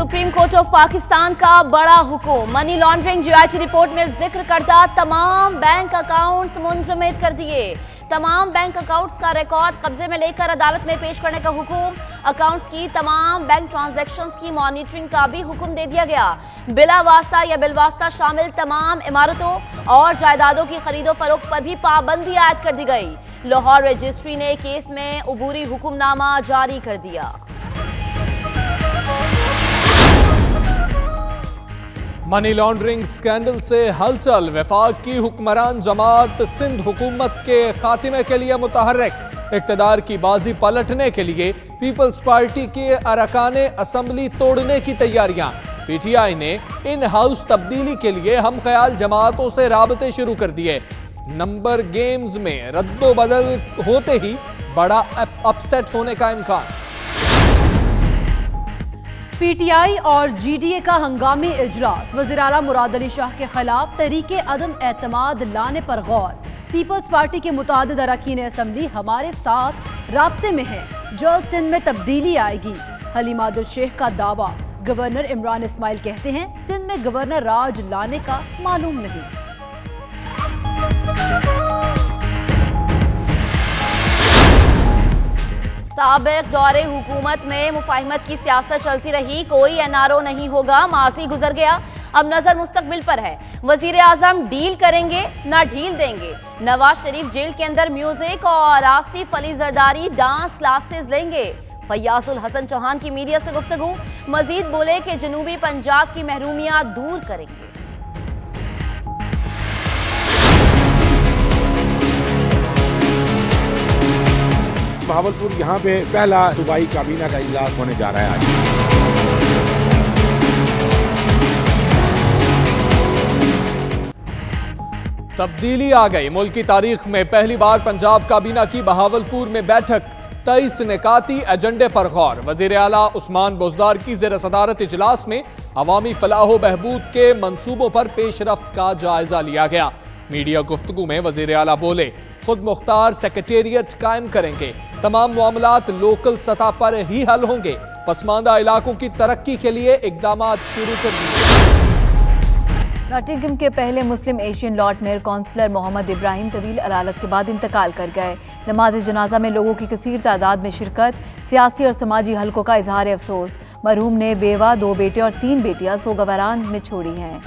Supreme court of Pakistan का बड़ा हुक्म, मनी लॉन्ड्रिंग जीआईटी रिपोर्ट में जिक्र करता तमाम बैंक अकाउंट्स मुंजमद कर दिए। तमाम बैंक अकाउंट्स का रिकॉर्ड कब्जे में लेकर अदालत में पेश करने का हुक्म। अकाउंट्स की तमाम बैंक ट्रांजैक्शंस की मॉनिटरिंग का भी हुक्म दे दिया गया। बिला वास्ता या बिलवास्ता शामिल तमाम इमारतों और जायदादों की खरीदो फरोख्त पर भी पाबंदी आयद कर दी गई। लाहौर रजिस्ट्री ने केस में उबूरी हुक्मनामा जारी कर दिया। मनी लॉन्ड्रिंग स्कैंडल से हलचल, वफाक की हुक्मरान जमात सिंध हुकूमत के खात्मे के लिए मुतहर्रिक। इक़्तिदार की बाजी पलटने के लिए पीपल्स पार्टी के अरकाने असम्बली तोड़ने की तैयारियां। पीटीआई ने इन हाउस तब्दीली के लिए हम ख्याल जमातों से राबते शुरू कर दिए। नंबर गेम्स में रद्दो बदल होते ही बड़ा अपसेट होने का इम्कान। पीटीआई और जीडीए का हंगामी इजलास, वज़ीर आला मुराद अली शाह के खिलाफ तरीके अदम एतमाद लाने पर गौर। पीपल्स पार्टी के मुतादिद अरकान असम्बली हमारे साथ राब्ते में है, जल्द सिंध में तब्दीली आएगी। हलीम आदिल शेख का दावा। गवर्नर इमरान इस्माइल कहते हैं सिंध में गवर्नर राज लाने का मालूम नहीं। साबिक दौरे हुकूमत में मुफाहिमत की सियासत चलती रही, कोई एनआरओ नहीं होगा, माजी गुजर गया, अब नजर मुस्तकबिल पर है। वजीर आजम डील करेंगे ना ढील देंगे। नवाज शरीफ जेल के अंदर म्यूजिक और आसिफ अली जरदारी डांस क्लासेस लेंगे। फयाजुल हसन चौहान की मीडिया से गुफ्तगू, मजीद बोले कि जनूबी पंजाब की महरूमियां दूर करेंगे। बहावलपुर यहाँ पे पहला सूबाई काबीना का इजलास होने जा रहा है आज। तब्दीली आ गई, मुल्क की तारीख में पहली बार पंजाब काबीना की बहावलपुर में बैठक। 23 निकाती एजेंडे पर गौर। वजीर आला उस्मान बुज़दार की ज़ेर सदारत इजलास में अवामी फलाह बहबूद के मंसूबों पर पेशरफ्त का जायजा लिया गया। मीडिया गुफ्तगू में वजीर आला बोले, खुद मुख्तार सेक्रेटेरिएट कायम करेंगे, तमाम मामलात लोकल सतह पर ही हल होंगे, पसमानदा इलाकों की तरक्की के लिए इकदामात शुरू कर दिए। नॉटिंघम के पहले Muslim Asian lord mayor councillor Mohammed Ibrahim तवील अदालत के बाद इंतकाल कर गए। नमाज जनाजा में लोगों की कसीर तादाद में शिरकत, सियासी और समाजी हलकों का इजहार अफसोस। मरहूम ने बेवा, 2 बेटे और 3 बेटियां सोगवारान में छोड़ी हैं।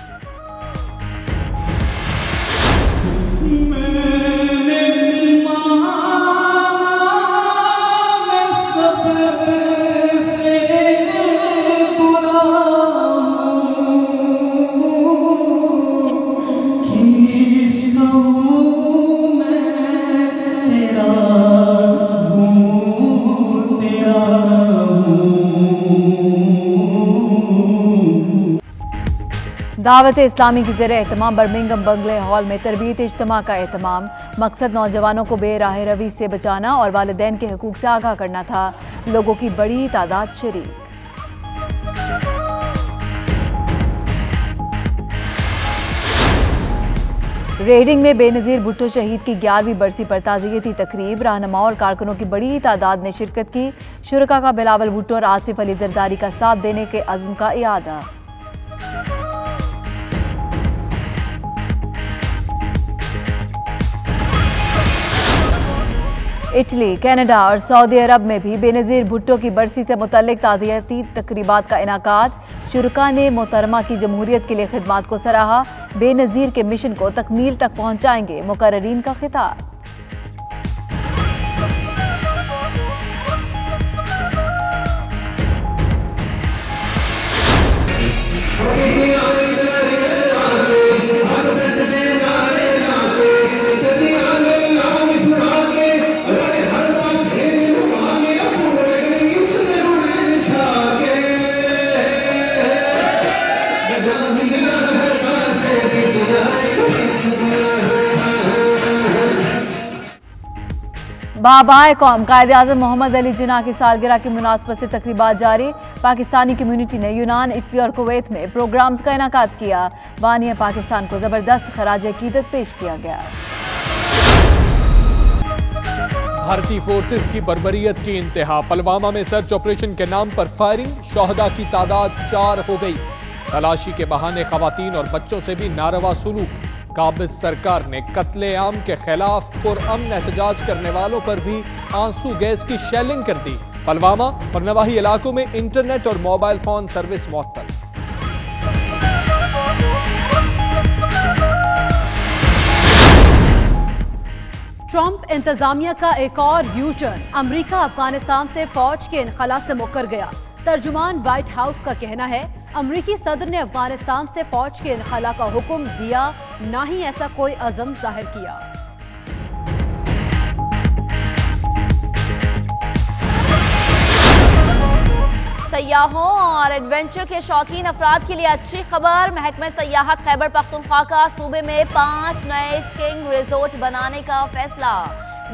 दावत इस्लामी की ज़ेर एहतमाम बर्मिंघम बंगले हॉल में तरबियत इज्तिमा का एहतमाम। मकसद नौजवानों को बेराह रवी से बचाना और वालिदैन के हकूक़ से आगाह करना था। लोगों की बड़ी तादाद शरीक। रेडिंग में बेनज़ीर भुट्टो शहीद की 11वीं बरसी पर ताज़ियती तकरीब। रहनुमाओं और कारकुनों की बड़ी तादाद ने शिरकत की। शुरका का बिलावल भुट्टो और आसिफ अली जरदारी का साथ देने के अज़्म का इयादा। इटली, कनाडा और सऊदी अरब में भी बेनज़ीर भुट्टो की बरसी से मुतल्लिक ताज़ियती तकरीबात का इनाकाद। शुरका ने मोहतरमा की जमहूरियत के लिए खिदमात को सराहा। बेनज़ीर के मिशन को तकमील तक पहुँचाएंगे मुकर्ररीन का खिताब। बाबाए कौम कायदे आज़म मोहम्मद अली जिन्ना की सालगिरह की मुनासबत से तकरीबात जारी। पाकिस्तानी कम्युनिटी ने यूनान, इटली और कुवैत में प्रोग्राम्स का इनाकाद किया। बानिया पाकिस्तान को ज़बरदस्त खराज अकीदत पेश किया गया। भारतीय फोर्सेस की बर्बरियत की इंतहा। पुलवामा में सर्च ऑपरेशन के नाम पर फायरिंग, शोहदा की तादाद 4 हो गई। तलाशी के बहाने खवातीन और बच्चों से भी नारवा सुलूक। काबिज सरकार ने कत्ले-आम के खिलाफ पुरअमन एहतजाज करने वालों पर भी आंसू गैस की शेलिंग कर दी। पुलवामा और नवाही इलाकों में इंटरनेट और मोबाइल फोन सर्विस मुअत्तल। ट्रंप इंतजामिया का एक और यू टर्न। अमेरिका अफगानिस्तान से फौज के इनखला से मुकर गया। तर्जुमान व्हाइट हाउस का कहना है अमेरिकी सदर ने अफगानिस्तान से फौज के इनखला का हुक्म दिया, ना ही ऐसा कोई अज़म जाहिर किया। सयाहों और एडवेंचर के शौकीन अफराद के लिए अच्छी खबर। महकमे सयाहत खैबर पख्तूनख्वा का सूबे में 5 नए स्कीइंग रिजोर्ट बनाने का फैसला।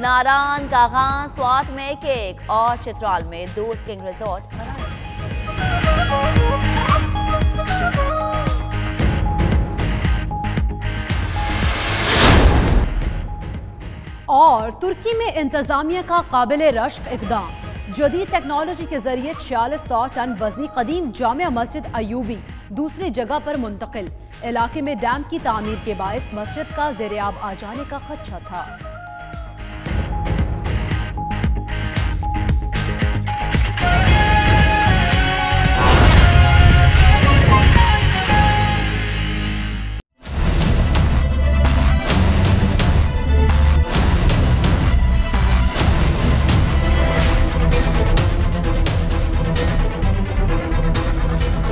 नारान, कागान, स्वात में एक और चित्राल में 2 स्कीइंग रिजोर्ट बनाए। और तुर्की में इंतजामिया का काबिल रश्क इकदाम। जदीद टेक्नोलॉजी के जरिए 4600 टन वजनी कदीम जामिया मस्जिद अयूबी दूसरी जगह पर मुंतकिल। इलाके में डैम की तामीर के बायस मस्जिद का ज़ेर-ए-आब आ जाने का खदशा था।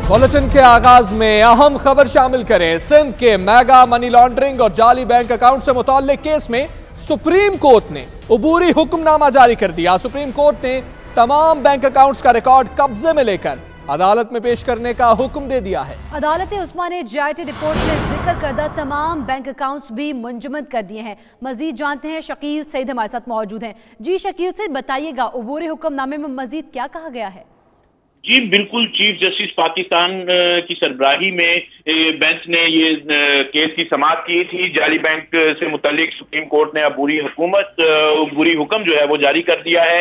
बुलेटिन के आगाज में अहम खबर शामिल करें। सिंध के मेगा मनी लॉन्ड्रिंग और जाली बैंक अकाउंट से मुताल्लिक केस में सुप्रीम कोर्ट ने अबूरी हुक्मनामा जारी कर दिया। सुप्रीम कोर्ट ने तमाम बैंक अकाउंट्स का रिकॉर्ड कब्जे में लेकर अदालत में पेश करने का हुक्म दे दिया है। अदालत उस्मा ने JIT रिपोर्ट में जिक्र करदा तमाम बैंक अकाउंट्स भी मुंजमद कर दिए हैं। मजीद जानते हैं, शकील सईद हमारे साथ मौजूद हैं। जी शकील सईद, बताइएगा अबूरी हुक्मनामे में मजीद क्या कहा गया है? जी बिल्कुल, चीफ जस्टिस पाकिस्तान की सरबराही में बेंच ने ये केस की समाअत की थी। जाली बैंक से मुतालिक सुप्रीम कोर्ट ने अबूरी हुक्म जो है वो जारी कर दिया है।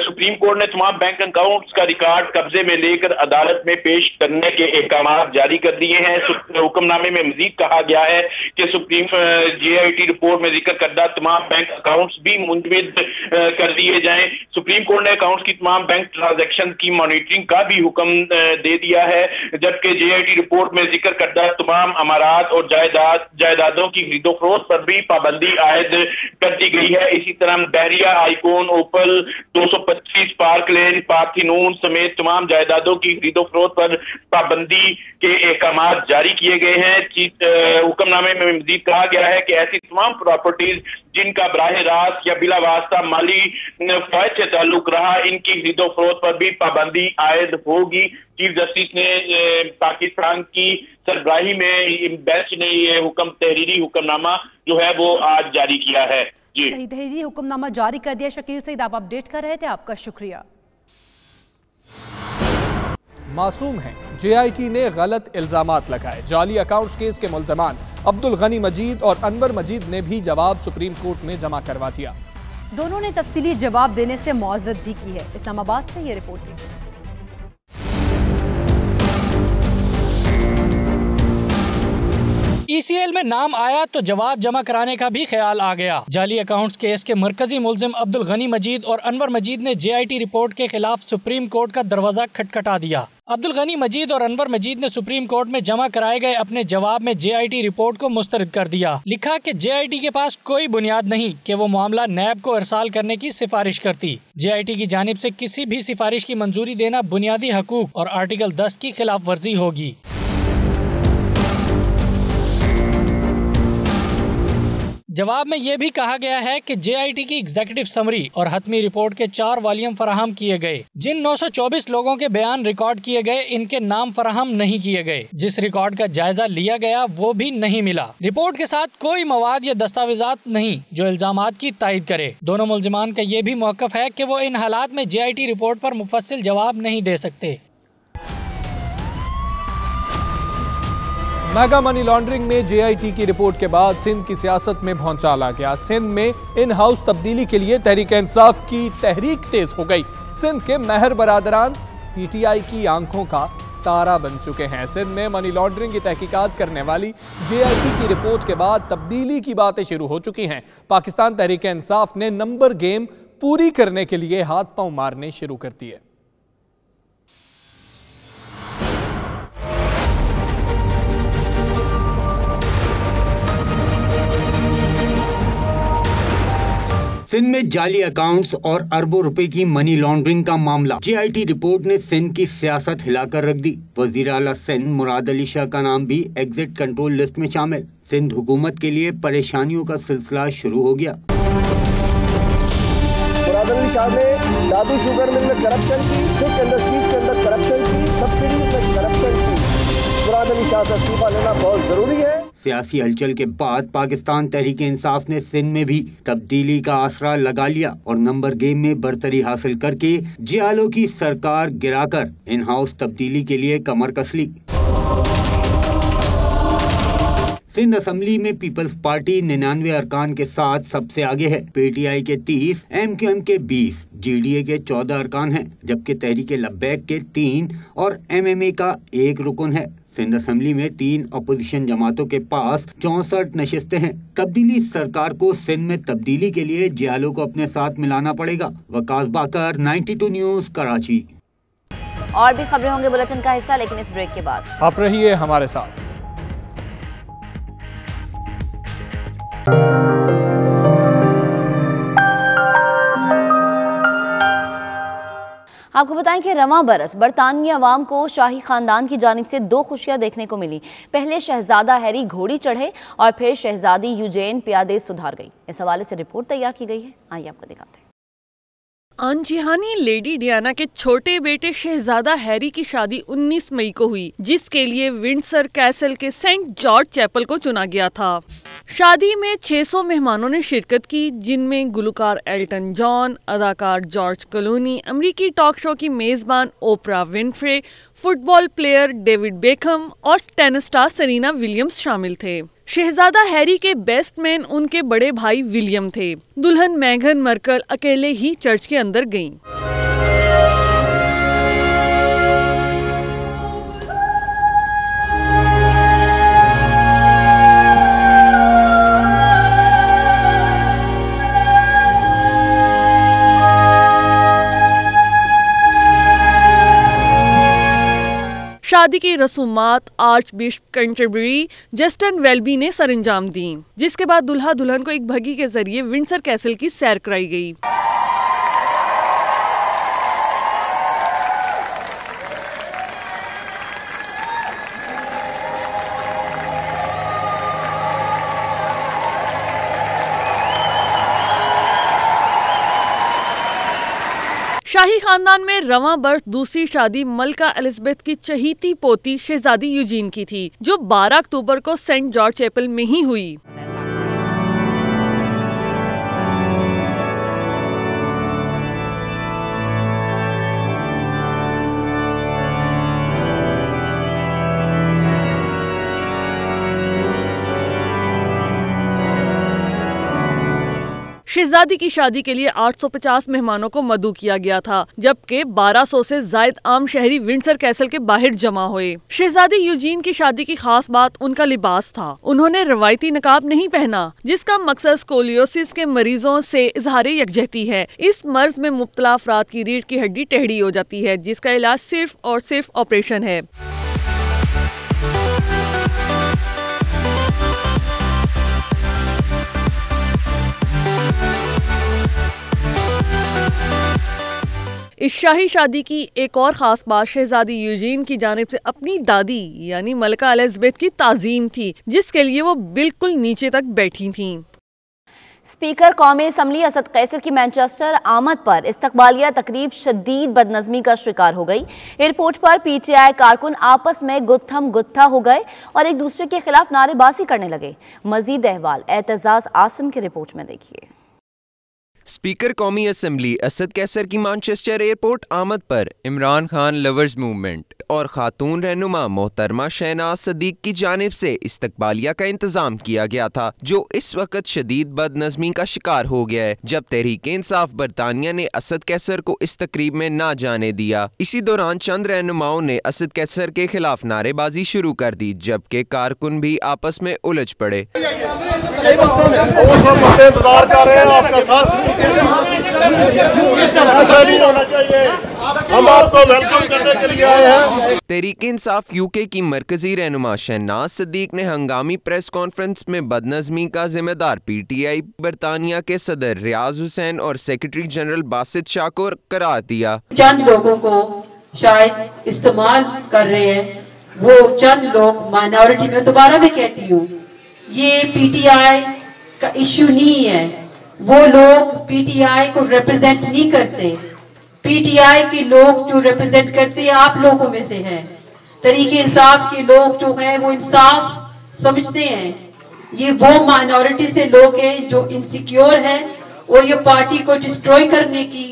सुप्रीम कोर्ट ने तमाम बैंक अकाउंट्स का रिकॉर्ड कब्जे में लेकर अदालत में पेश करने के अहकाम जारी कर दिए हैं। हुक्मनामे में मजीद कहा गया है कि सुप्रीम JIT रिपोर्ट में जिक्र करदा तमाम बैंक अकाउंट्स भी मुंजमद कर दिए जाएं। सुप्रीम कोर्ट ने अकाउंट्स की तमाम बैंक ट्रांजैक्शन की मॉनिटरिंग का भी हुक्म दे दिया है, जबकि JIT रिपोर्ट में जिक्र करदा तमाम अमारात और जायदादों की खरीदो फरोख्त पर भी पाबंदी आयद कर दी गई है। इसी तरह बहरिया, आइकॉन, ओपल, 225 पार्क लेन, पार्थिनून समेत तमाम जायदादों की खरीदो फरोख्त पर पाबंदी के अहकाम जारी किए गए हैं। हुक्मनामे में मजीद कहा गया है कि ऐसी तमाम प्रॉपर्टीज जिनका बराह रास्त या बिला वास्ता माली फायद से ताल्लुक रहा, इनकी खरीदो फरोख्त पर भी पाबंदी आयद होगी। चीफ जस्टिस ने पाकिस्तान की सरबराही में बेंच ने ये तहरीरी हुक्मनामा जो है वो आज जारी किया है। जी सही, तहरीरी हुक्मनामा जारी कर दिया। शकील सईद, आप अपडेट कर रहे थे, आपका शुक्रिया। मासूम हैं, JIT ने गलत इल्जामात लगाए। जाली अकाउंट्स केस के मुल्जमान अब्दुल गनी मजीद और अनवर मजीद ने भी जवाब सुप्रीम कोर्ट में जमा करवा दिया। दोनों ने तफसीली जवाब देने से मुआज़रत भी की है। इस्लामाबाद से ये रिपोर्ट थी। ECL में नाम आया तो जवाब जमा कराने का भी ख्याल आ गया। जाली अकाउंट्स केस के मरकजी मुल्जिम अब्दुल गनी मजीद और अनवर मजीद ने JIT रिपोर्ट के खिलाफ सुप्रीम कोर्ट का दरवाजा खटखटा दिया। अब्दुल गनी मजीद और अनवर मजीद ने सुप्रीम कोर्ट में जमा कराए गए अपने जवाब में JIT रिपोर्ट को मुस्तरद कर दिया। लिखा कि JIT के पास कोई बुनियाद नहीं कि वो मामला नैब को इरसाल करने की सिफारिश करती। JIT की जानिब से किसी भी सिफारिश की मंजूरी देना बुनियादी हकूक और आर्टिकल 10 की खिलाफ वर्जी होगी। जवाब में यह भी कहा गया है कि JIT की एग्जीक्यूटिव समरी और हतमी रिपोर्ट के 4 वॉल्यूम फराहम किए गए। जिन 924 लोगों के बयान रिकॉर्ड किए गए, इनके नाम फराहम नहीं किए गए। जिस रिकॉर्ड का जायजा लिया गया वो भी नहीं मिला। रिपोर्ट के साथ कोई मवाद या दस्तावेजात नहीं जो इल्जामात की तायद करे। दोनों मुल्जिमान का यह भी मौक़िफ़ है कि वो इन हालात में JIT रिपोर्ट पर मुफस्सिल जवाब नहीं दे सकते। मेगा मनी लॉन्ड्रिंग में जेआईटी की रिपोर्ट के बाद सिंध की सियासत में भौचाल आ गया। सिंध में इन हाउस तब्दीली के लिए तहरीक इंसाफ की तहरीक तेज हो गई। सिंध के महर बरादरान पीटीआई की आंखों का तारा बन चुके हैं। सिंध में मनी लॉन्ड्रिंग की तहकीकात करने वाली जेआईटी की रिपोर्ट के बाद तब्दीली की बातें शुरू हो चुकी हैं। पाकिस्तान तहरीक इंसाफ ने नंबर गेम पूरी करने के लिए हाथ पांव मारने शुरू कर दिए। सिंध में जाली अकाउंट्स और अरबों रुपए की मनी लॉन्ड्रिंग का मामला। जेआईटी रिपोर्ट ने सिंध की सियासत हिलाकर रख दी। वजीर आला सिंध मुराद अली शाह का नाम भी एग्जिट कंट्रोल लिस्ट में शामिल। सिंध हुकूमत के लिए परेशानियों का सिलसिला शुरू हो गया। मुराद अली शाह ने दादू शुगर मिल में करप्शन की, सिख इंडस्ट्रीज के अंदर करप्शन की, सब्सिडीज में करप्शन की। मुराद अली शाह से इस्तीफा लेना बहुत जरूरी है। सियासी हलचल के बाद पाकिस्तान तहरीक इंसाफ ने सिंध में भी तब्दीली का आसरा लगा लिया और नंबर गेम में बरतरी हासिल करके जियालों की सरकार गिराकर इन हाउस तब्दीली के लिए कमर कस ली। सिंध असेंबली में पीपल्स पार्टी 99 अरकान के साथ सबसे आगे है। पीटीआई के 30, एमक्यूएम के 20, जीडीए के 14 अरकान हैं, जबकि तहरीक लब्बैक के 3 और एमएमए का 1 रुकन है। सिंध असेंबली में 3 अपोजिशन जमातों के पास 64 नशिस्तें हैं। तब्दीली सरकार को सिंध में तब्दीली के लिए जियालों को अपने साथ मिलाना पड़ेगा। वकास बाकर, 92 न्यूज, कराची। और भी खबरें होंगे बुलेटिन का हिस्सा, लेकिन इस ब्रेक के बाद आप रहिए हमारे साथ। आपको बताएं कि रवां बरस बरतानवी अवाम को शाही खानदान की जानिब से 2 खुशियां देखने को मिली। पहले शहजादा हैरी घोड़ी चढ़े और फिर शहजादी यूजेन प्यादे सुधार गई। इस हवाले से रिपोर्ट तैयार की गई है, आइए आपको दिखाते हैं। अनजिहानी लेडी डियाना के छोटे बेटे शहजादा हैरी की शादी 19 मई को हुई, जिसके लिए विंडसर कैसल के सेंट जॉर्ज चैपल को चुना गया था। शादी में 600 मेहमानों ने शिरकत की, जिनमें गुलकार एल्टन जॉन, अदाकार जॉर्ज क्लूनी, अमेरिकी टॉक शो की मेजबान Oprah Winfrey, football player David Beckham और टेनिस स्टार सेरेना विलियम्स शामिल थे। शहजादा हैरी के बेस्ट मैन उनके बड़े भाई विलियम थे। दुल्हन मेघन मर्कल अकेले ही चर्च के अंदर गईं। शादी की रसूमात आर्चबिशप कैंटरबरी जस्टिन वेलबी ने सरंजाम दी, जिसके बाद दुल्हा दुल्हन को एक बग्गी के जरिए विंडसर कैसल की सैर कराई गई। शाही खानदान में रवां बरस दूसरी शादी मलका एलिजाबेथ की चहीती पोती शहजादी यूजीन की थी, जो 12 अक्टूबर को सेंट जॉर्ज चैपल में ही हुई। शहजादी की शादी के लिए 850 मेहमानों को मदऊ किया गया था, जबकि 1200 से ज्यादा आम शहरी विंडसर कैसल के बाहर जमा हुए। शहजादी यूजीन की शादी की खास बात उनका लिबास था। उन्होंने रवायती नकाब नहीं पहना, जिसका मकसद स्कोलियोसिस के मरीजों से इजहार यकजहती है। इस मर्ज में मुब्तला अफराद की रीढ़ की हड्डी टेढ़ी हो जाती है, जिसका इलाज सिर्फ और सिर्फ ऑपरेशन है। इस शाही शादी की एक और खास बात शहजादी यूजीन की जानिब से अपनी दादी यानी मलका एलिजाबेथ की ताजीम थी, जिसके लिए वो बिल्कुल नीचे तक बैठी थीं। स्पीकर कौमी असम्बली असद कैसर की मैनचेस्टर आमद पर इस्तकबालिया तकरीब शदीद बदनज़मी का शिकार हो गई। एयरपोर्ट पर पीटीआई कारकुन आपस में गुत्थम गुत्था हो गए और एक दूसरे के खिलाफ नारेबाजी करने लगे। मजीद अहवाल एतजाज आसिम की रिपोर्ट में देखिए। स्पीकर कौमी असम्बली असद कैसर की मैनचेस्टर एयरपोर्ट आमद पर इमरान खान लवर्स मूवमेंट और खातून रहनुमा मोहतरमा शहनाज सदीक की जानिब से इस्तकबालिया का इंतजाम किया गया था, जो इस वक्त शदीद बदनज़मी का शिकार हो गया है, जब तहरीक इंसाफ बरतानिया ने असद कैसर को इस तकरीब में ना जाने दिया। इसी दौरान चंद रहनुमाओं ने असद कैसर के खिलाफ नारेबाजी शुरू कर दी, जबकि कारकुन भी आपस में उलझ पड़े। हम आपको वेलकम करने के लिए आए हैं। तहरीक इंसाफ यूके की मरकजी रहनुमा शहनाज सदीक ने हंगामी प्रेस कॉन्फ्रेंस में बदनज़मी का जिम्मेदार PTI बरतानिया के सदर रियाज हुसैन और सेक्रेटरी जनरल बासित शाह को करार दिया। चंद लोगों को शायद इस्तेमाल कर रहे हैं, वो चंद लोग माइनॉरिटी में, दोबारा मैं कहती हूँ, ये PTI का इश्यू नहीं है, वो लोग PTI को रिप्रेजेंट नहीं करते। PTI के लोग जो रिप्रेजेंट करते हैं आप लोगों में से हैं। तरीके इंसाफ के लोग जो हैं वो इंसाफ समझते हैं। ये वो माइनॉरिटी से लोग हैं जो इनसिक्योर हैं और ये पार्टी को डिस्ट्रॉय करने की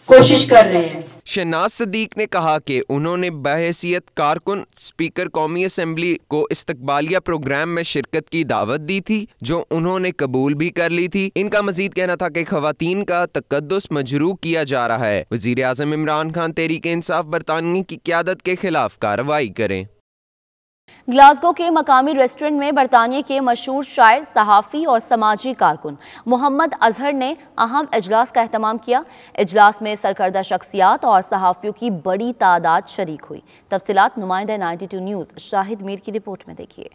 कोशिश कर रहे हैं। शहनाज सदीक ने कहा कि उन्होंने बहैसियत कारकुन स्पीकर कौमी असम्बली को इस्तकबालिया प्रोग्राम में शिरकत की दावत दी थी, जो उन्होंने कबूल भी कर ली थी। इनका मजीद कहना था कि खवातीन का तकद्दुस मजरूह किया जा रहा है। वजीर आज़म इमरान खान तहरीक इंसाफ बरतानिया की क़यादत के खिलाफ कार्रवाई करें। ग्लासगो के मकामी रेस्टोरेंट में बरतानिया के मशहूर शायर, सहाफ़ी और समाजी कारकुन मोहम्मद अजहर ने अहम इजलास का एहतमाम किया। इजलास में सरकर्दा शख्सियात और सहाफ़ियों की बड़ी तादाद शरीक हुई। तफसीलात नुमाइंदा 92 न्यूज़ शाहिद मीर की रिपोर्ट में देखिए।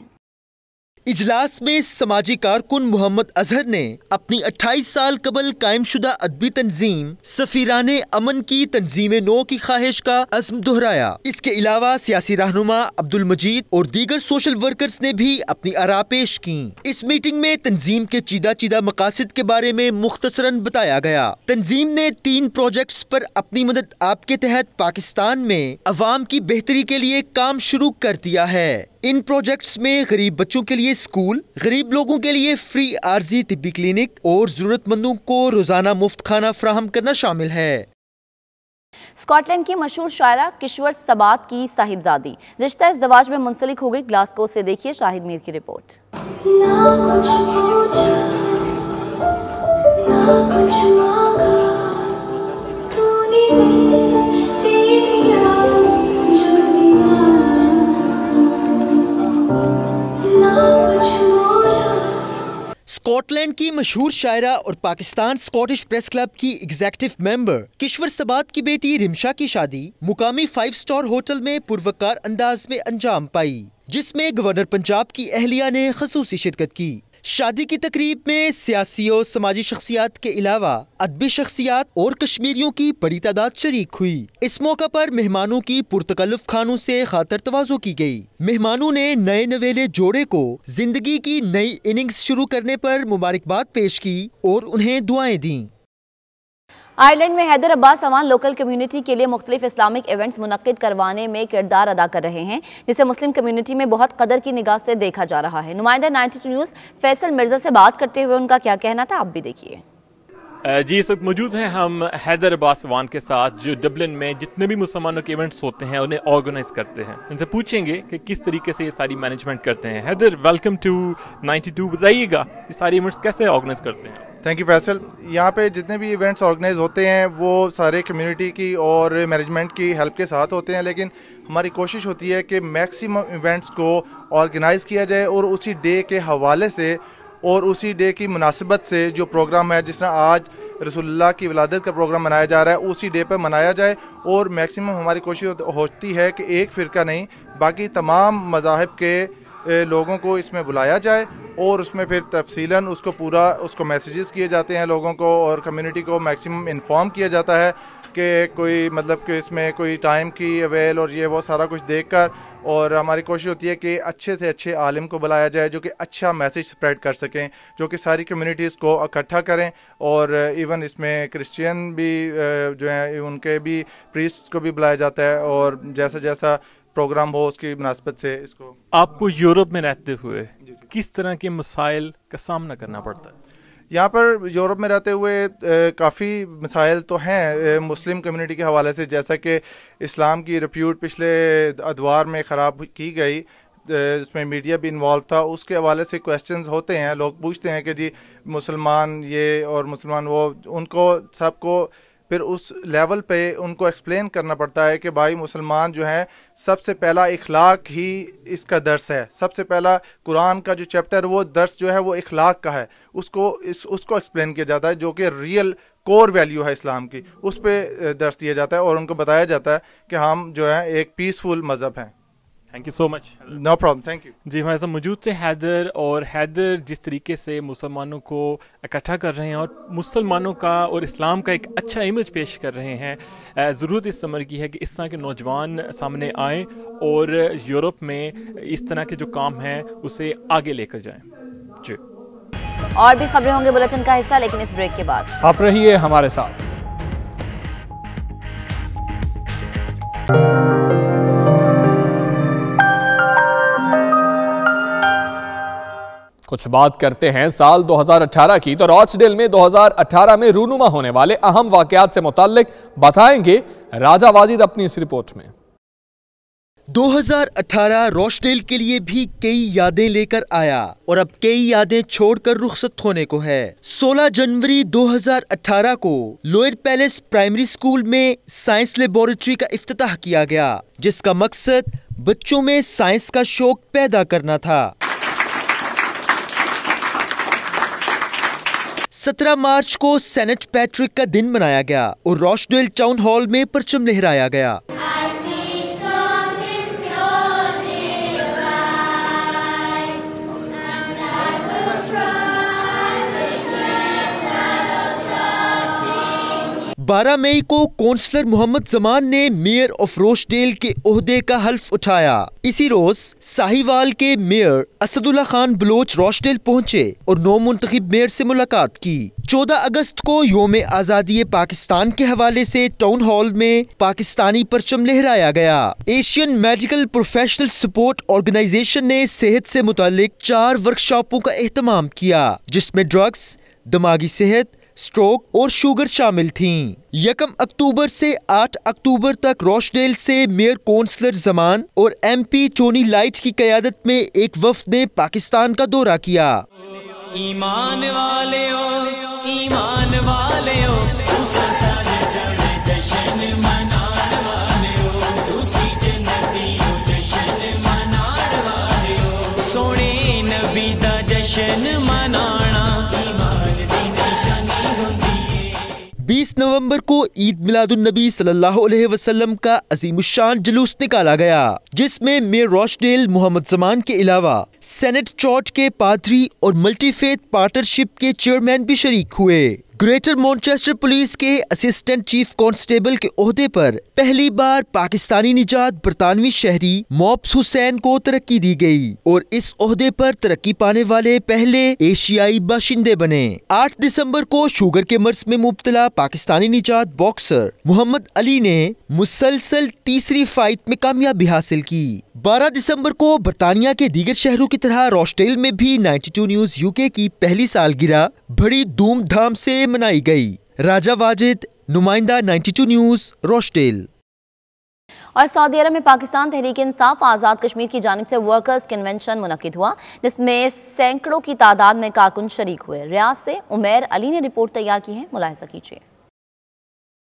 इजलास में समाजी कारकुन मोहम्मद अजहर ने अपनी 28 साल कबल कायमशुदा अदबी तंजीम सफीराने अमन की तंजीम नो की ख्वाहिश का अज़्म दोहराया। इसके अलावा सियासी रहनुमा अब्दुल मजीद और दीगर सोशल वर्कर्स ने भी अपनी आरा पेश की। इस मीटिंग में तंजीम के चीदा चीदा मकासद के बारे में मुख्तसरन बताया गया। तंजीम ने 3 प्रोजेक्ट्स पर अपनी मदद आपके तहत पाकिस्तान में अवाम की बेहतरी के लिए काम शुरू कर दिया है। इन प्रोजेक्ट्स में गरीब बच्चों के लिए स्कूल, गरीब लोगों के लिए फ्री आर्जी तिब्बी क्लिनिक और जरूरतमंदों को रोजाना मुफ्त खाना फराहम करना शामिल है। स्कॉटलैंड की मशहूर शायरा किश्वर सबात की साहिबजादी रिश्ता इज़्दवाज में मुंसलिक हो गई। ग्लासगो से देखिए शाहिद मीर की रिपोर्ट। स्कॉटलैंड की मशहूर शायरा और पाकिस्तान स्कॉटिश प्रेस क्लब की एग्जीक्यूटिव मेंबर किश्वर सबात की बेटी रिमशा की शादी मुकामी 5 स्टार होटल में पुरवकार अंदाज में अंजाम पाई, जिसमें गवर्नर पंजाब की अहलिया ने खसूसी शिरकत की। शादी की तकरीब में सियासी और समाजी शख्सियात के अलावा अदबी शख्सियात और कश्मीरियों की बड़ी तादाद शरीक हुई। इस मौका पर मेहमानों की पुरतकल्लुफ खानों से खातर तवाज़ो की गई। मेहमानों ने नए नवेले जोड़े को जिंदगी की नई इनिंग्स शुरू करने पर मुबारकबाद पेश की और उन्हें दुआएं दी। आयरलैंड में हैदर अब्बास अवान लोकल कम्युनिटी के लिए मुख्तलिफ इस्लामिक इवेंट्स मुनक्किद करवाने में किरदार अदा कर रहे हैं, जिसे मुस्लिम कम्युनिटी में बहुत कदर की निगाह से देखा जा रहा है। नुमाइंदा 92 न्यूज़ फैसल मिर्जा से बात करते हुए उनका क्या कहना था, आप भी देखिए। जी, इस वक्त मौजूद हैं हम हैदर अब्बास अवान के साथ, जो डबलिन में जितने भी मुसलमानों के इवेंट्स होते हैं उन्हें ऑर्गेनाइज करते हैं। इनसे पूछेंगे कि किस तरीके से ये सारी मैनेजमेंट करते हैं। हैदर, वेलकम टू 92, बताइएगा ये सारे इवेंट्स कैसे ऑर्गेनाइज करते हैं? Thank you Faisal. यहाँ पे जितने भी इवेंट्स ऑर्गेनाइज होते हैं वो सारे कम्युनिटी की और मैनेजमेंट की हेल्प के साथ होते हैं, लेकिन हमारी कोशिश होती है कि मैक्सिमम इवेंट्स को ऑर्गेनाइज किया जाए और उसी डे के हवाले से और उसी डे की मुनासिबत से जो प्रोग्राम है, जिस तरह आज रसूलुल्लाह की विलादत का प्रोग्राम मनाया जा रहा है, उसी डे पर मनाया जाए। और मैक्सिमम हमारी कोशिश होती है कि एक फ़िरका नहीं, बाकी तमाम मज़ाहिब के लोगों को इसमें बुलाया जाए और उसमें फिर तफसीलन उसको मैसेजेस किए जाते हैं लोगों को, और कम्युनिटी को मैक्सिमम इन्फॉर्म किया जाता है कि कोई मतलब कि इसमें कोई टाइम की अवेल और ये वो सारा कुछ देखकर। और हमारी कोशिश होती है कि अच्छे से अच्छे आलिम को बुलाया जाए जो कि अच्छा मैसेज स्प्रेड कर सकें, जो कि सारी कम्युनिटीज़ को इकट्ठा करें। और इवन इसमें क्रिश्चियन भी जो हैं उनके भी प्रीस्ट को भी बुलाया जाता है, और जैसा जैसा प्रोग्राम हो उसकी मुनासबत से इसको। आपको यूरोप में रहते हुए किस तरह के मसाइल का सामना करना पड़ता है? यहाँ पर यूरोप में रहते हुए काफ़ी मसाइल तो हैं मुस्लिम कम्युनिटी के हवाले से, जैसा कि इस्लाम की रिप्यूट पिछले अदवार में ख़राब की गई, इसमें मीडिया भी इन्वॉल्व था, उसके हवाले से क्वेश्चंस होते हैं। लोग पूछते हैं कि जी मुसलमान ये और मुसलमान वो, उनको सबको फिर उस लेवल पे उनको एक्सप्लेन करना पड़ता है कि भाई मुसलमान जो है सबसे पहला इखलाक ही इसका दर्स है। सबसे पहला कुरान का जो चैप्टर वो दर्स जो है वो इखलाक का है, उसको एक्सप्लेन किया जाता है, जो कि रियल कोर वैल्यू है इस्लाम की, उस पर दर्स दिया जाता है और उनको बताया जाता है कि हम जो है एक पीसफुल मज़हब हैं। Thank you so much. No problem, thank you. जी हमारे साथ मौजूद थे हैदर, और हैदर जिस तरीके से मुसलमानों को इकट्ठा कर रहे हैं और मुसलमानों का और इस्लाम का एक अच्छा इमेज पेश कर रहे हैं, ज़रूरत इस समर की है कि इस तरह के नौजवान सामने आएँ और यूरोप में इस तरह के जो काम हैं उसे आगे लेकर जाएँ। जी और भी खबरें होंगे बुलेटिन का हिस्सा, लेकिन इस ब्रेक के बाद आप रहिए हमारे साथ। कुछ बात करते हैं साल 2018 की, तो रॉचडेल में 2018 में रूनुमा होने वाले अहम वाकयात से मुताल्लिक बताएंगे राजा वाजिद अपनी इस रिपोर्ट में। 2018 रॉचडेल के लिए भी कई यादें लेकर आया और अब कई यादें छोड़कर रुखसत होने को है। 16 जनवरी 2018 को लोअर पैलेस प्राइमरी स्कूल में साइंस लेबोरेटरी का इफ्तिताह किया गया, जिसका मकसद बच्चों में साइंस का शौक पैदा करना था। 17 मार्च को सेंट पैट्रिक का दिन मनाया गया और रॉचडेल टाउन हॉल में परचम लहराया गया। बारह मई को काउंसलर मोहम्मद जमान ने मेयर ऑफ रॉचडेल के ओहदे का हल्फ उठाया। इसी रोज साहिवाल के मेयर असदुल्ला खान बलोच रॉचडेल पहुंचे और नौ मुंतखब मेयर से मुलाकात की। 14 अगस्त को योम आजादी पाकिस्तान के हवाले से टाउन हॉल में पाकिस्तानी परचम लहराया गया। Asian medical professional support organisation ने सेहत से मुतालिक 4 वर्कशॉपों का एहतमाम किया, जिसमें ड्रग्स, दिमागी सेहत, स्ट्रोक और शुगर शामिल थीं। 1 अक्टूबर से 8 अक्टूबर तक रॉचडेल से मेयर काउंसलर जमान और MP टोनी लाइट की क़यादत में एक वफ्द ने पाकिस्तान का दौरा किया। ईमान वाले हो, ईमान वाले हो, जश्न मनाने वाले हो, उसी जन्नती हो, जश्न मनाने वाले हो, सोने नबी दा जश्न मनाना ईमान दी निशानी होंदी है। 20 नवंबर को ईद मिलादुन नबी सल्लल्लाहु अलैहि वसल्लम का अजीमुशान जुलूस निकाला गया, जिसमें मेयर रॉचडेल मोहम्मद जमान के अलावा सेनेट चर्च के पादरी और मल्टीफेथ पार्टनरशिप के चेयरमैन भी शरीक हुए। ग्रेटर मैनचेस्टर पुलिस के असिस्टेंट चीफ कांस्टेबल के ओहदे पर पहली बार पाकिस्तानी निजात बरतानवी शहरी मॉब्स हुसैन को तरक्की दी गई और इस ओहदे पर तरक्की पाने वाले पहले एशियाई बाशिंदे बने। 8 दिसंबर को शुगर के मर्ज में मुब्तला पाकिस्तानी निजात बॉक्सर मोहम्मद अली ने मुसलसल तीसरी फाइट में कामयाबी हासिल की। 12 दिसंबर को बरतानिया के दीगर शहरों की तरह रॉचडेल में भी 92 न्यूज UK की पहली सालगिरह बड़ी धूमधाम से मनाई गई। राजा वाजिद, नुमाइंदा 92 न्यूज, रॉचडेल। और सऊदी अरब में पाकिस्तान तहरीक इंसाफ आज़ाद कश्मीर की जानिब से वर्कर्स कन्वेंशन मुनक्किद हुआ, जिसमें सैकड़ों की तादाद में कारकुन शरीक हुए। रियाज से उमैर अली ने रिपोर्ट तैयार की है, मुलाहिजा कीजिए।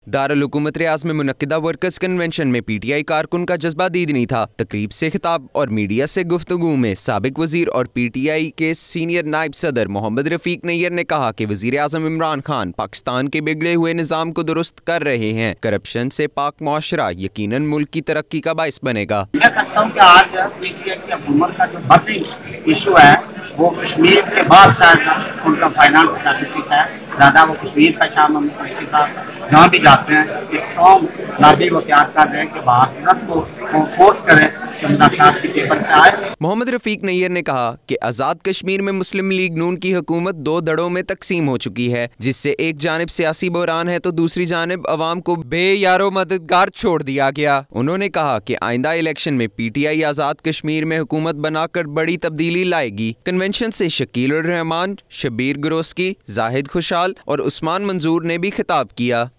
दारुल हुकूमत रियाज में मुनक्किदा वर्कर्स कन्वेंशन में PTI कारकुन का जज्बा दीदनी था। तकरीब से खिताब और मीडिया से गुफ्तगू में साबिक वजीर और PTI के सीनियर नायब सदर मोहम्मद रफीक नैयर ने कहा कि वजीर आजम इमरान खान पाकिस्तान के बिगड़े हुए निज़ाम को दुरुस्त कर रहे हैं। करप्शन से पाक मुआशरा यकीनन मुल्क की तरक्की का बाइस बनेगा। मैं सकता हूँ कि आज PTI की हुकूमत का जो बर्निंग इशू है वो कश्मीर के बाद शायद उनका फाइनेंस का डिफिसिट है ज़्यादा, वो कश्मीर का शामिल के साथ जहाँ भी जाते हैं एक स्ट्रॉन्ग लॉबी वो तैयार कर रहे हैं कि भारत को फोर्स करें कि मुज़ाकरात की टेबल पे आए। मोहम्मद रफीक नैयर ने कहा कि आज़ाद कश्मीर में मुस्लिम लीग नून की हुकूमत 2 धड़ों में तकसीम हो चुकी है, जिससे एक जानिब सियासी बहरान है तो दूसरी जानिब अवाम को बेयारो मददगार छोड़ दिया गया। उन्होंने कहा कि आइंदा इलेक्शन में PTI आज़ाद कश्मीर में हुकूमत बनाकर बड़ी तब्दीली लाएगी। कन्वेंशन से शकील उर रहमान, शबीर गुरोस्की, जाहिद खुशाल और उस्मान मंजूर ने भी खिताब किया।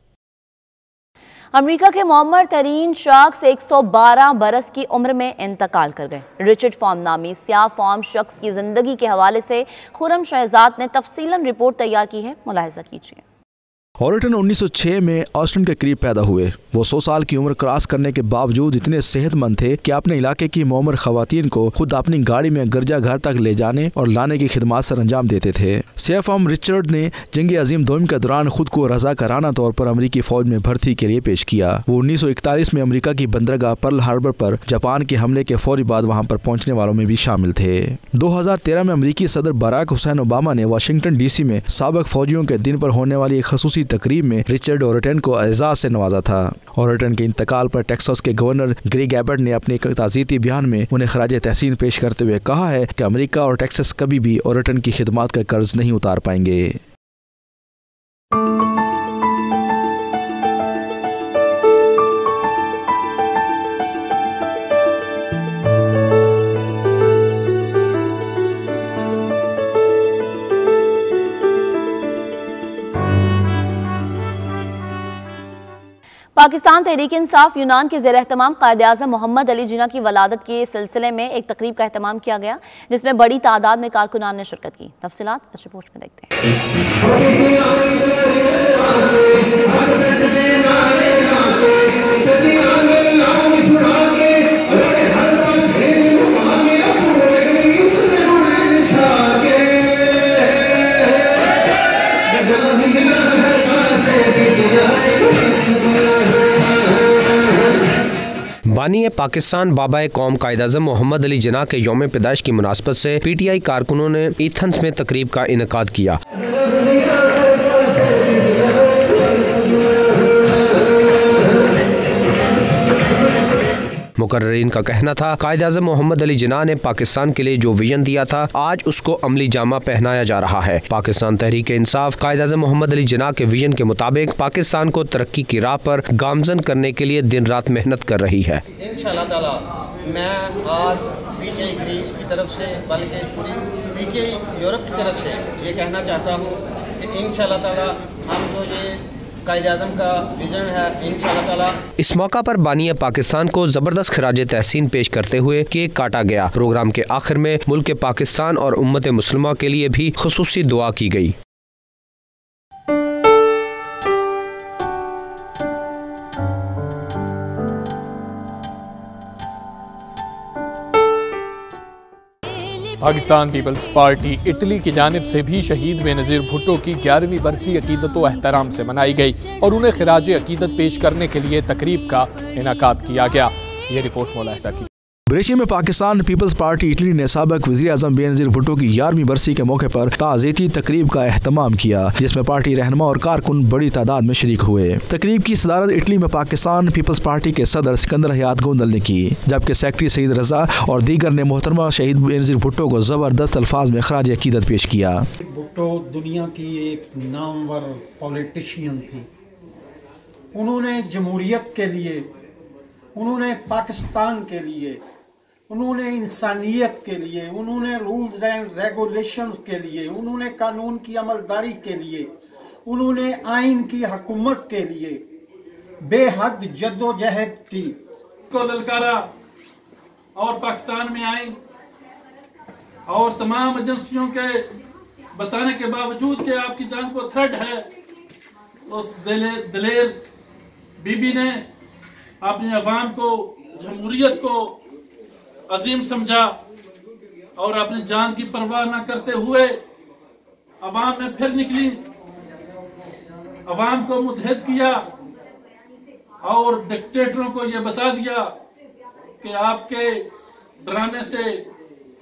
अमेरिका के मौमर तरीन शख्स 112 बरस की उम्र में इंतकाल कर गए। रिचर्ड फॉर्म नामी स्याह फॉर्म शख्स की जिंदगी के हवाले से खुरम शहजाद ने तफसीलन रिपोर्ट तैयार की है, मुलाहिजा कीजिए। हॉरिटन 1906 में ऑस्टिन के करीब पैदा हुए। वो 100 साल की उम्र क्रॉस करने के बावजूद इतने सेहतमंद थे कि अपने इलाके की मौमर खवातीन को खुद अपनी गाड़ी में गिरजा घर तक ले जाने और लाने की खिदमत सर अंजाम देते थे। सियाह फॉर्म रिचर्ड ने जंग अजीम दोम के दौरान खुद को रज़ाकाराना तौर पर अमरीकी फौज में भर्ती के लिए पेश किया। वो 1941 में अमरीका की बंदरगाह पर्ल हार्बर पर जापान के हमले के फौरी बाद वहाँ पर पहुँचने वालों में भी शामिल थे। 2013 में अमरीकी सदर बराक हुसैन ओबामा ने वाशिंगटन DC में साबिक फौजियों के दिन पर होने वाली एक खसूसी तकरीब में रिचर्ड हॉरिटन को एजाज से नवाजा था। हॉरिटन के इंतकाल पर टेक्सास के गवर्नर ग्रेग एबट ने अपने एक ताज़ियती बयान में उन्हें खराज तहसीन पेश करते हुए कहा है कि अमेरिका और टेक्सास कभी भी हॉरिटन की खिदमत का कर्ज नहीं उतार पाएंगे। पाकिस्तान तहरीक इंसाफ यूनान के ज़ेर-ए-एहतमाम कायद-ए-आज़म मोहम्मद अली जिन्ना की वलादत के सिलसिले में एक तकरीब का एहतमाम किया गया, जिसमें बड़ी तादाद में कारकुनान ने शिरकत की। तफसीलात इस रिपोर्ट में देखते हैं। बानी पाकिस्तान बाबा कौम कायद-ए-आज़म मोहम्मद अली जिन्ना के यौम पैदाइश की मुनासबत से PTI कारकुनों ने एथेंस में तकरीब का इनेकाद किया। मुकर्ररीन का कहना था कायद-ए-आज़म मोहम्मद अली जिन्ना ने पाकिस्तान के लिए जो विजन दिया था आज उसको अमली जामा पहनाया जा रहा है। पाकिस्तान तहरीक इंसाफ कायद-ए-आज़म मोहम्मद अली जिन्ना के विजन के मुताबिक पाकिस्तान को तरक्की की राह पर गामजन करने के लिए दिन रात मेहनत कर रही है। इंशाअल्लाह ताला मैं आज PTI ग्रीस की तरफ से बल्कि पूरी PTI यूरोप की तरफ से ये कहना चाहता हूँ कि इंशाअल्लाह ताला हम जो ये कायद-ए-आज़म का विजन है इंशाअल्लाह ताला। इस मौका पर बानी पाकिस्तान को जबरदस्त खराज तहसीन पेश करते हुए केक काटा गया। प्रोग्राम के आखिर में मुल्क पाकिस्तान और उम्मत मुस्लिमा के लिए भी खुसूसी दुआ की गई। पाकिस्तान पीपल्स पार्टी इटली की जानिब से भी शहीद बेनज़ीर भुट्टो की 11वीं बरसी अकीदत व एहतराम से मनाई गई और उन्हें खिराज अकीदत पेश करने के लिए तकरीब का इनेकाद किया गया। ये रिपोर्ट मुलाहिजा की। ब्रेशिया में पाकिस्तान पीपल्स पार्टी इटली ने साबिक वज़ीर आज़म बेनज़ीर भुट्टो की 11वीं बरसी के मौके पर ताज़ियती तकरीब का एहतमाम किया, जिसमें पार्टी रहनुमा और कारकुन बड़ी तादाद में शरीक हुए। तकरीब की सदारत इटली में पाकिस्तान पीपल्स पार्टी के सदर सिकंदर हयात गोंदल ने की, जबकि सेक्रेटरी सईद रजा और दीगर ने मोहतरमा शहीद बेनज़ीर भुट्टो को ज़बरदस्त अल्फाज में खराज अकीदत पेश किया। भुट्टो दुनिया की एक नामवर पॉलिटिशियन थी। उन्होंने जमहूरियत के लिए, उन्होंने पाकिस्तान के लिए, उन्होंने इंसानियत के लिए, उन्होंने रूल्स एंड रेगुलेशंस के लिए, उन्होंने कानून की अमलदारी के लिए, उन्होंने आइन की हुकूमत के लिए बेहद जद्दोजहद की। को ललकारा और पाकिस्तान में आई और तमाम एजेंसियों के बताने के बावजूद कि आपकी जान को थ्रेट है, उस दलेर बीबी ने अपने अवाम को, जमहूरियत को अजीम समझा और अपनी जान की परवाह न करते हुए अवाम में फिर निकली, अवाम को मुतहद किया और डिक्टेटरों को यह बता दिया कि आपके डराने से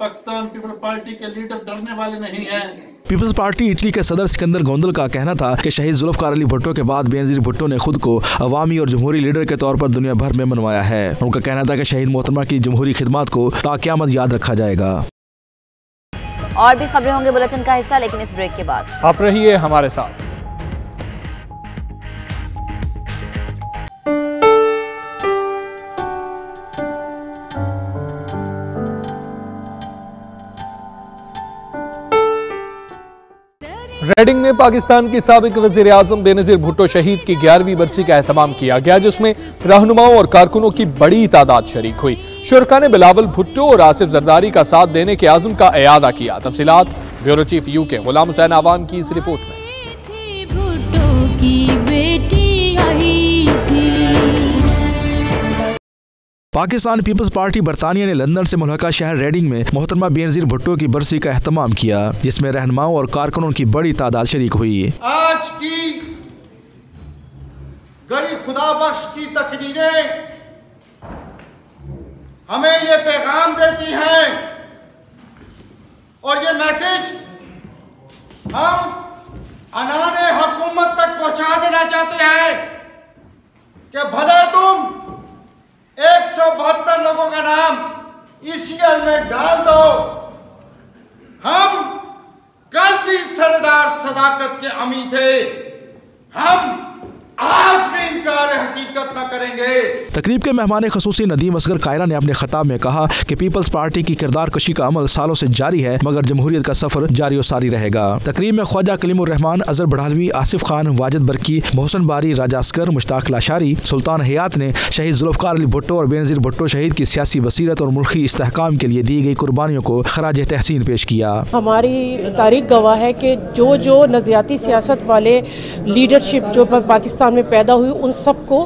पाकिस्तान पीपल पार्टी के लीडर डरने वाले नहीं हैं। पीपल्स पार्टी इटली के सदर सिकंदर गोंदल का कहना था कि शहीद जुल्फकार अली भुट्टो के बाद बेनज़ीर भुट्टो ने खुद को अवामी और जमहूरी लीडर के तौर पर दुनिया भर में मनवाया है। उनका कहना था कि शहीद मोहतरमा की जमहूरी खिदमत को ताक़यामत याद रखा जाएगा। और भी खबरें होंगे बुलेटिन का हिस्सा, लेकिन इस ब्रेक के बाद आप रहिए हमारे साथ। रेडिंग में पाकिस्तान की साबिक वज़ीर आज़म बेनज़ीर भुट्टो शहीद की 11वीं बरसी का एहतमाम किया गया, जिसमें रहनुमाओं और कारकुनों की बड़ी तादाद शरीक हुई। शुरका ने बिलावल भुट्टो और आसिफ जरदारी का साथ देने के आज़म का इयादा किया। तफसीलात bureau chief UK Ghulam Hussain आवान की इस रिपोर्ट में। पाकिस्तान पीपल्स पार्टी बरतानिया ने लंदन से मुल्हका शहर रेडिंग में मोहतरमा बेनज़ीर भुट्टो की बरसी का एहतमाम किया, जिसमें रहनुमाओं और कारकुनों की बड़ी तादाद शरीक हुई। आज की गड़ी खुदाबख्श की तकरीरें हमें ये पैगाम देती हैं और ये मैसेज हम अनाने हुकूमत तक पहुंचा देना चाहते हैं कि भले तुम 172 लोगों का नाम ईसीएल में डाल दो, हम कल भी सरदार सदाकत के अमी थे, हम आज भी इनकार हकीकत न करेंगे। तकरीब के मेहमान खसूसी नदीम असगर कायरा ने अपने खिताब में कहा कि पीपल्स पार्टी की किरदार कशी का अमल सालों से जारी है, मगर जमहूरियत का सफर जारी और सारी रहेगा। तकरीब में ख्वाजा कलीमुर रहमान, अजहर बढ़ालवी, आसिफ खान, वाजिद बरकी, मोहसन बारी, राजा अस्कर, मुश्ताक लाशारी, सुल्तान हयात ने शहीद जुल्फकार अली भुट्टो और बेनज़ीर भुट्टो शहीद की सियासी बसीरत और मुल्की इस्तेहकाम के लिए दी गई कुर्बानियों को खराज तहसीन पेश किया। हमारी तारीख गवाह है कि जो नज़रियाती सियासत वाले लीडरशिप जो पाकिस्तान में पैदा हुई, उन सबको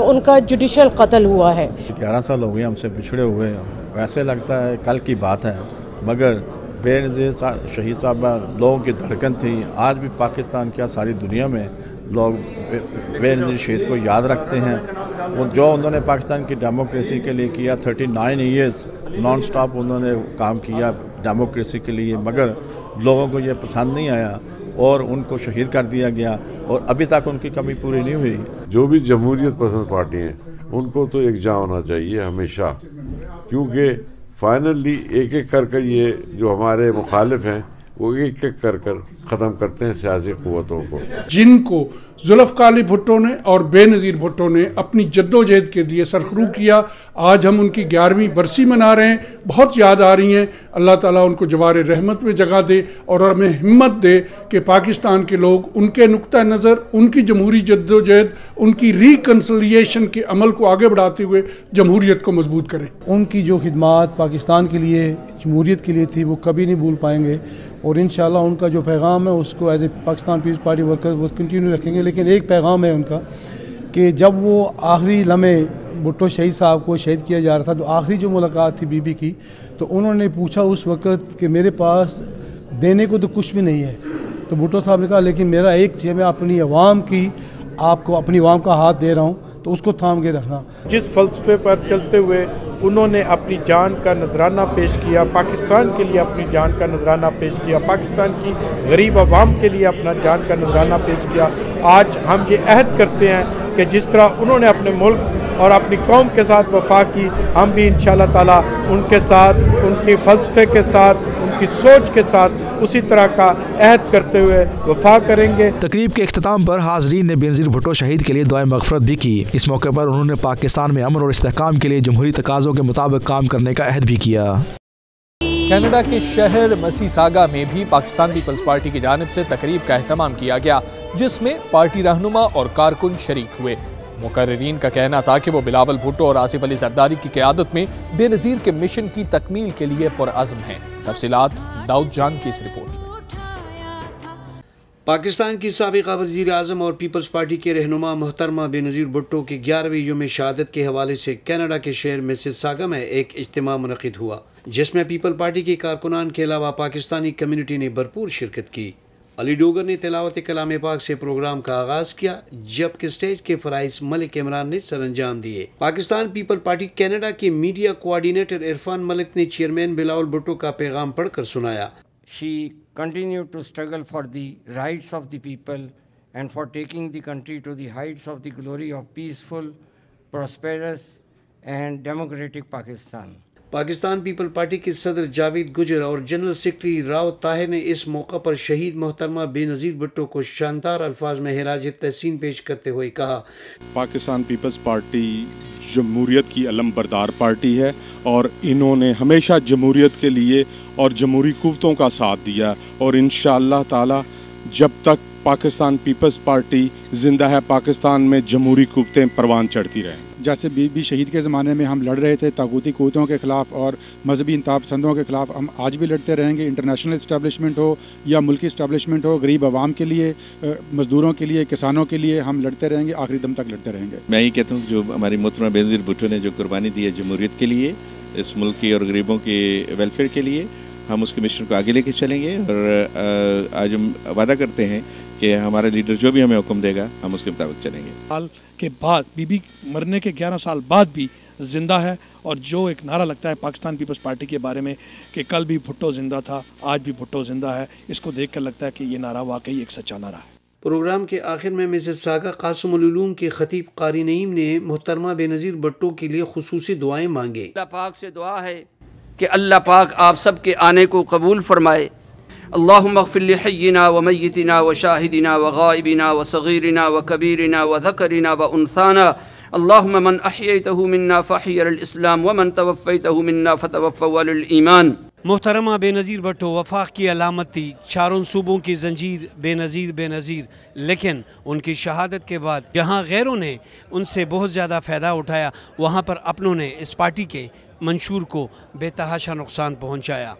उनका जुडिशल कत्ल हुआ है। 11 साल हो गए हमसे बिछड़े हुए, वैसे लगता है कल की बात है, मगर बेनज़ीर शहीद साहबा लोगों की धड़कन थी। आज भी पाकिस्तान क्या सारी दुनिया में लोग बेनज़ीर शहीद को याद रखते हैं। वो जो उन्होंने पाकिस्तान की डेमोक्रेसी के लिए किया, 39 ईयर्स नॉन स्टॉप उन्होंने काम किया डेमोक्रेसी के लिए, मगर लोगों को ये पसंद नहीं आया और उनको शहीद कर दिया गया और अभी तक उनकी कमी पूरी नहीं हुई। जो भी जमहूरियत पसंद पार्टी हैं उनको तो एकजा होना चाहिए हमेशा, क्योंकि फाइनली एक एक कर ये जो हमारे मुखालिफ हैं वो एक एक कर ख़त्म करते हैं सियासी क़ुव्वतों को, जिनको जुल्फकार अली भुट्टो ने और बेनज़ीर भुट्टो ने अपनी जद्दोजहद के लिए सरखरू किया। आज हम उनकी 11वीं बरसी मना रहे हैं, बहुत याद आ रही हैं। अल्लाह ताला उनको जवार रहमत में जगह दे और हमें हिम्मत दे कि पाकिस्तान के लोग उनके नुक्ता नज़र, उनकी जमहूरी जद्दोजहद, उनकी रिकन्सिलिएशन के अमल को आगे बढ़ाते हुए जमहूरियत को मजबूत करें। उनकी जो खिदमात पाकिस्तान के लिए, जमहूरियत के लिए थी, वो कभी नहीं भूल पाएंगे और इंशाल्लाह उनका जो पैगाम है उसको as a Pakistan Peoples Party worker वो कंटिन्यू रखेंगे। लेकिन एक पैगाम है उनका कि जब वो आखिरी लम्हे भुट्टो शहीद साहब को शहीद किया जा रहा था, तो आखिरी जो मुलाकात थी बीबी की, तो उन्होंने पूछा उस वक़्त कि मेरे पास देने को तो कुछ भी नहीं है। तो भुट्टो साहब ने कहा लेकिन मेरा एक चीज़, मैं अपनी आवाम की, आपको अपनी आवाम का हाथ दे रहा हूँ, तो उसको थाम के रखना। जिस फलसफे पर चलते हुए उन्होंने अपनी जान का नजराना पेश किया, पाकिस्तान के लिए अपनी जान का नजराना पेश किया, पाकिस्तान की गरीब आवाम के लिए अपना जान का नजराना पेश किया, आज हम ये अहद करते हैं कि जिस तरह उन्होंने अपने मुल्क और अपनी कौम के साथ वफा की, हम भी इंशाअल्लाह ताला उनके साथ, उनके फलसफे के साथ, उनकी सोच के साथ उसी तरह का अहद करते हुए वफा करेंगे। तकरीब के इख्तिताम पर हाज़रीन ने बेनज़ीर भुट्टो शहीद के लिए दुआए मग़फ़िरत भी की। इस मौके पर उन्होंने पाकिस्तान में अमन और इस्तेहकाम के लिए जमहूरी तकाज़ों के मुताबिक काम करने का अहद भी किया। कनाडा के शहर मसीसागा में भी पाकिस्तान पीपल्स पार्टी की जानिब से तकरीब का एहतमाम किया गया, जिसमें पार्टी रहनुमा और कारकुन शरीक हुए। मुकर्रिरीन का कहना था कि वो बिलावल भुट्टो और आसिफ अली जरदारी की क़यादत में बेनज़ीर के मिशन की तकमील के लिए पुरअज़्म हैं। तफसीलात दाऊद जान की इस रिपोर्ट में। पाकिस्तान की साबिक़ा वज़ीर आज़म और पीपल्स पार्टी के रहनुमा मोहतरमा बेनज़ीर भुट्टो की 11वीं यौम शहादत के हवाले से कनाडा के शहर मिसिसागा में एक इज्तिमा मुनक़िद हुआ, जिसमें पीपल पार्टी के कारकुनान के अलावा पाकिस्तानी कम्यूनिटी ने भरपूर शिरकत की। अली डोगर ने तिलावत कलाम पाक से प्रोग्राम का आगाज़ किया, जबकि स्टेज के फ़राइज़ मलिक इमरान ने सरअंजाम दिए। पाकिस्तान पीपल पार्टी कनाडा के मीडिया कोऑर्डिनेटर इरफान मलिक ने चेयरमैन बिलावल भुट्टो का पैगाम पढ़कर सुनाया। she continued to struggle for the rights of the people and for taking the country to the heights of the glory of peaceful, prosperous and democratic Pakistan. Pakistan people party के सदर जावेद गुजर और general secretary Rao Tahir ने इस मौका पर शहीद मोहतरमा बेनज़ीर भुट्टो को शानदार अल्फाज में खिराज तहसीन पेश करते हुए कहा, पाकिस्तान पीपल्स पार्टी जमहूरियत की अलमबरदार पार्टी है और इन्होंने हमेशा जमहूरियत के लिए और जमहूरी कुव्वतों का साथ दिया और इंशाअल्लाह ताला जब तक पाकिस्तान पीपल्स पार्टी जिंदा है पाकिस्तान में जमहूरी कुव्वतें परवान चढ़ती रहें। जैसे बीबी शहीद के ज़माने में हम लड़ रहे थे तागूती कुव्वतों के ख़िलाफ़ और मजहबी इंताब पसंदों के ख़िलाफ़, हम आज भी लड़ते रहेंगे। इंटरनेशनल इस्टेब्लिशमेंट हो या मुल्की इस्टेब्लिशमेंट हो, गरीब आवाम के लिए, मज़दूरों के लिए, किसानों के लिए हम लड़ते रहेंगे, आखिरी दम तक लड़ते रहेंगे। मैं ये कहता हूँ जो हमारी मोहतरमा बेनज़ीर भुट्टो ने जो कुर्बानी दी है जमहूरियत के लिए, इस मुल्क की और गरीबों के वेलफेयर के लिए, हम उसके मिशन को आगे लेके चलेंगे और आज हम वादा करते हैं कि हमारा लीडर जो भी हमें हुक्म देगा हम उसके मुताबिक चलेंगे। साल के बाद बीबी मरने के 11 साल बाद भी जिंदा है और जो एक नारा लगता है पाकिस्तान पीपल्स पार्टी के बारे में कि कल भी भुट्टो जिंदा था, आज भी भुट्टो जिंदा है, इसको देख कर लगता है कि ये नारा वाकई एक सच्चा नारा है। प्रोग्राम के आखिर में मिसिसागा कासिमुल उलूम के खतीब कारी नईम ने मोहतरमा बेनज़ीर भुट्टो के लिए खुसूसी दुआएं मांगे। अल्लाह पाक से दुआ है कि अल्लाह पाक आप सब के आने को कबूल फरमाए। अल्लाहुम्मा अग़फ़िर लि हय्यिना व मय्यितिना व शाहिदिना व गाइबिना व सगीरिना व कबीरिना व ज़करिना व उन्साना। अल्लाहुम्मा मन अहयैतहु मिन्ना फ़अहयिल इस्लाम व मन तवफ़्फ़ैतहु मिन्ना फ़तवफ़्फ़हु अलल ईमान। मोहतरमा बेनज़ीर भुट्टो वफाक की अलामत थी, चारों सूबों की जंजीर बेनज़ीर बेनज़ीर, लेकिन उनकी शहादत के बाद जहाँ गैरों ने उनसे बहुत ज़्यादा फ़ायदा उठाया, वहाँ पर अपनों ने इस पार्टी के मंशूर को बेतहाशा नुकसान पहुँचाया।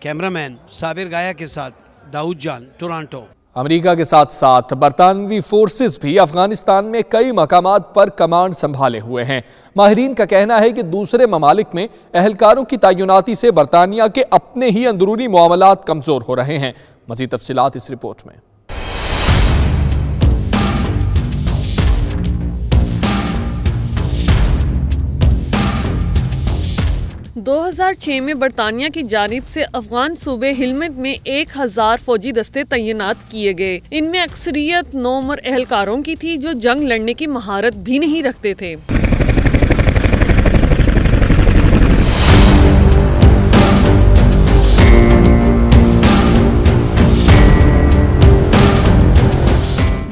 कैमरामैन साबिर गाया के साथ दाऊद जान, टोरंटो। अमेरिका के साथ साथ बरतानवी फोर्सेस भी अफगानिस्तान में कई मकामात पर कमांड संभाले हुए हैं। माहिरीन का कहना है कि दूसरे ममालिक में एहलकारों की तैनाती से बरतानिया के अपने ही अंदरूनी मामलात कमजोर हो रहे हैं। मज़ीद तफसीलात इस रिपोर्ट में। 2006 में बरतानिया की जानिब से अफगान सूबे हिलमत में 1000 फौजी दस्ते तैनात किए गए। इनमें अक्सरियत नौमर एहलकारों की थी जो जंग लड़ने की महारत भी नहीं रखते थे।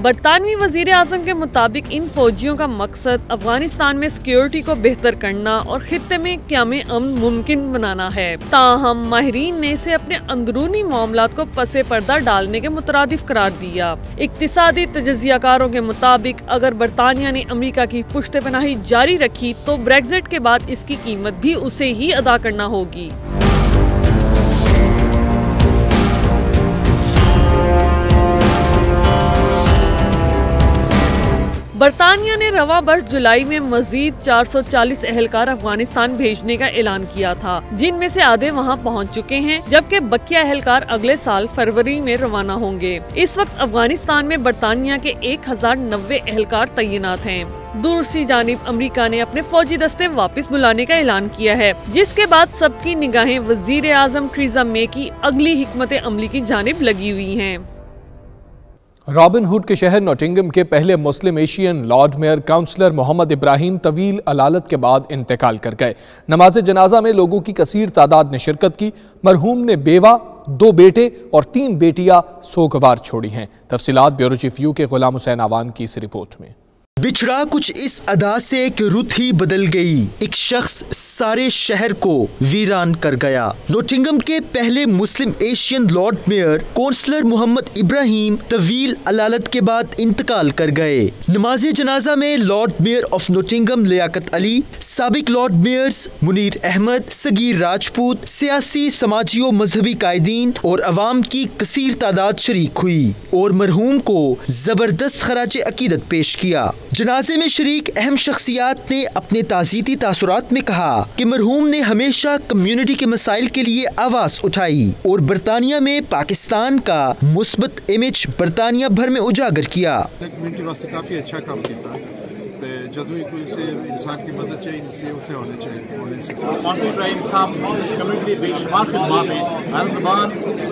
बरतानवी वजीर आज़म के मुताबिक इन फौजियों का मकसद अफगानिस्तान में सिक्योरिटी को बेहतर करना और खित्ते में क़याम अमन मुमकिन बनाना है। ताहम माहिरीन ने इसे अपने अंदरूनी मामलात को पसे पर्दा डालने के मुतरादिफ करार दिया। इक्तिसादी तजज़ियाकारों के मुताबिक अगर बरतानिया ने अमरीका की पुश्तपनाही जारी रखी तो ब्रेग्जिट के बाद इसकी कीमत भी उसे ही अदा करना होगी। बरतानिया ने रवा वर्ष जुलाई में मजीद 440 एहलकार अफगानिस्तान भेजने का ऐलान किया था, जिनमें से आधे वहां पहुंच चुके हैं, जबकि बकिया एहलकार अगले साल फरवरी में रवाना होंगे। इस वक्त अफगानिस्तान में बरतानिया के 1090 एहलकार तैनात हैं। दूसरी जानिब अमेरिका ने अपने फौजी दस्ते वापस बुलाने का ऐलान किया है, जिसके बाद सबकी निगाहें वजीर आज़म थेरेसा मे की अगली हिकमत अमली की जानिब लगी हुई हैं। रॉबिन हुड के शहर नॉटिंघम के पहले Muslim Asian lord mayor councillor Mohammed Ibrahim तवील अलालत के बाद इंतकाल कर गए। नमाज जनाजा में लोगों की कसीर तादाद ने शिरकत की। मरहूम ने बेवा, 2 बेटे और 3 बेटियां सोगवार छोड़ी हैं। तफसीलात ब्यूरो चीफ यू के गुलाम हुसैन आवान की इस रिपोर्ट में। बिछड़ा कुछ इस अदा से कि रुत ही बदल गई। एक शख्स सारे शहर को वीरान कर गया। नॉटिंघम के पहले Muslim Asian lord mayor councillor Mohammed Ibrahim तवील अलालत के बाद इंतकाल कर गए। नमाज जनाजा में Lord Mayor of Nottingham Liaquat Ali, साबिक लॉर्ड मेयर्स मुनीर अहमद, सगीर राजपूत, सियासी, समाजी और मजहबी कायदीन और अवाम की कसीर तादाद शरीक हुई और मरहूम को जबरदस्त खराज अकीदत पेश किया। जनाजे में शरीक अहम शख्सियात ने अपने ताज़ीती तासुरात में कहा कि मरहूम ने हमेशा कम्युनिटी के मसाइल के लिए आवाज़ उठाई और बरतानिया में पाकिस्तान का मुस्बत इमेज बरतानिया भर में उजागर किया। कम्युनिटी वास्ते काफ़ी अच्छा काम किया तो जदों ही कोई से इंसान की मदद चाहिए जिससे उत्थे होने चाहिए होने से कौंसल इब्राहिम साहब इस कम्युनिटी के बेशुमार खिदमात हैं। हर जबान